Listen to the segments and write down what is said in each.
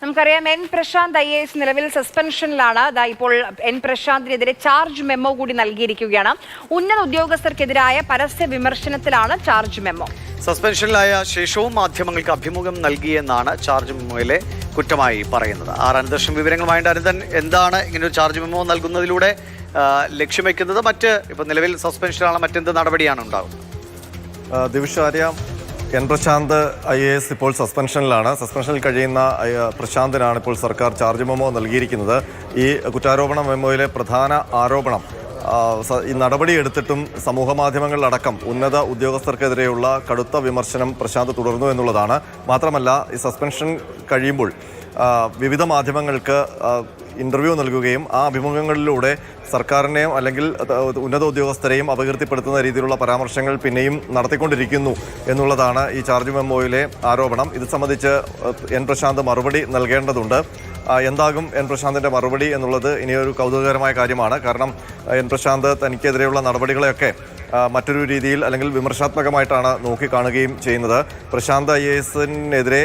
നമുക്കറിയാം N Prashant IAS നിലവിൽ സസ്പെൻഷനിലാണ്. ഇപ്പോൾ എൻ പ്രശാന്തിനെതിരെ ചാർജ് മെമ്മോ കൂടി നൽകിയിരിക്കുകയാണ്. ഉന്നത ഉദ്യോഗസ്ഥർക്കെതിരായ പരസ്യ വിമർശനത്തിലാണ് ചാർജ് മെമ്മോ. സസ്പെൻഷനിലായ ശേഷവും മാധ്യമങ്ങൾക്ക് അഭിമുഖം നൽകിയെന്നാണ് ചാർജ് മെമ്മോയിലെ കുറ്റമായി പറയുന്നത്. അനന്തകൃഷ്ണൻ വിവരങ്ങളുമായിട്ട് അനന്തൻ, എന്താണ് ഇങ്ങനൊരു ചാർജ് മെമ്മോ നൽകുന്നതിലൂടെ ലക്ഷ്യം വയ്ക്കുന്നത്? ഇപ്പൊ നിലവിൽ സസ്പെൻഷനാണ്, മറ്റെന്ത് നടപടിയാണ് ഉണ്ടാകുന്നത്? ദിവിഷാര്യ, എൻ പ്രശാന്ത് IAS ഇപ്പോൾ സസ്പെൻഷനിലാണ്. സസ്പെൻഷനിൽ കഴിയുന്ന പ്രശാന്തിനാണ് ഇപ്പോൾ സർക്കാർ ചാർജ് മെമ്മോ നൽകിയിരിക്കുന്നത്. ഈ കുറ്റാരോപണ മെമ്മോയിലെ പ്രധാന ആരോപണം ഈ നടപടി എടുത്തിട്ടും സമൂഹ മാധ്യമങ്ങളിലടക്കം ഉന്നത ഉദ്യോഗസ്ഥർക്കെതിരെയുള്ള കടുത്ത വിമർശനം പ്രശാന്ത് തുടർന്നു എന്നുള്ളതാണ്. മാത്രമല്ല, ഈ സസ്പെൻഷൻ കഴിയുമ്പോൾ വിവിധ മാധ്യമങ്ങൾക്ക് ഇൻ്റർവ്യൂ നൽകുകയും ആ അഭിമുഖങ്ങളിലൂടെ സർക്കാരിനെയും അല്ലെങ്കിൽ ഉന്നത ഉദ്യോഗസ്ഥരെയും അപകീർത്തിപ്പെടുത്തുന്ന രീതിയിലുള്ള പരാമർശങ്ങൾ പിന്നെയും നടത്തിക്കൊണ്ടിരിക്കുന്നു എന്നുള്ളതാണ് ഈ ചാർജ് മെമ്മോയിലെ ആരോപണം. ഇത് സംബന്ധിച്ച് എൻ പ്രശാന്ത് മറുപടി നൽകേണ്ടതുണ്ട്. എന്താകും എൻ പ്രശാന്തിൻ്റെ മറുപടി എന്നുള്ളത് ഇനിയൊരു കൗതുകകരമായ കാര്യമാണ്. കാരണം എൻ പ്രശാന്ത് തനിക്കെതിരെയുള്ള നടപടികളെയൊക്കെ മറ്റൊരു രീതിയിൽ അല്ലെങ്കിൽ വിമർശാത്മകമായിട്ടാണ് നോക്കിക്കാണുകയും ചെയ്യുന്നത്. പ്രശാന്ത് IASനെതിരെ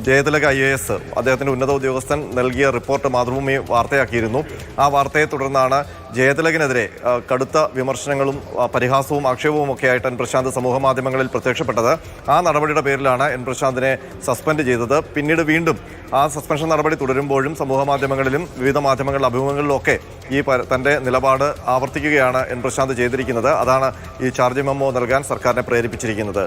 ജയതിലക IAS അദ്ദേഹത്തിൻ്റെ ഉന്നത ഉദ്യോഗസ്ഥൻ നൽകിയ റിപ്പോർട്ട് മാതൃഭൂമി വാർത്തയാക്കിയിരുന്നു. ആ വാർത്തയെ തുടർന്നാണ് ജയതിലകിനെതിരെ കടുത്ത വിമർശനങ്ങളും പരിഹാസവും ആക്ഷേപവും ഒക്കെ ആയിട്ട് എൻ പ്രശാന്ത് സമൂഹ മാധ്യമങ്ങളിൽ പ്രത്യക്ഷപ്പെട്ടത്. ആ നടപടിയുടെ പേരിലാണ് എൻ പ്രശാന്തിനെ സസ്പെൻഡ് ചെയ്തത്. പിന്നീട് വീണ്ടും ആ സസ്പെൻഷൻ നടപടി തുടരുമ്പോഴും സമൂഹ മാധ്യമങ്ങളിലും വിവിധ മാധ്യമങ്ങളുടെ അഭിമുഖങ്ങളിലും ഒക്കെ ഈ തൻ്റെ നിലപാട് ആവർത്തിക്കുകയാണ് എൻ പ്രശാന്ത് ചെയ്തിരിക്കുന്നത്. അതാണ് ഈ ചാർജ് മെമ്മോ നൽകാൻ സർക്കാരിനെ പ്രേരിപ്പിച്ചിരിക്കുന്നത്.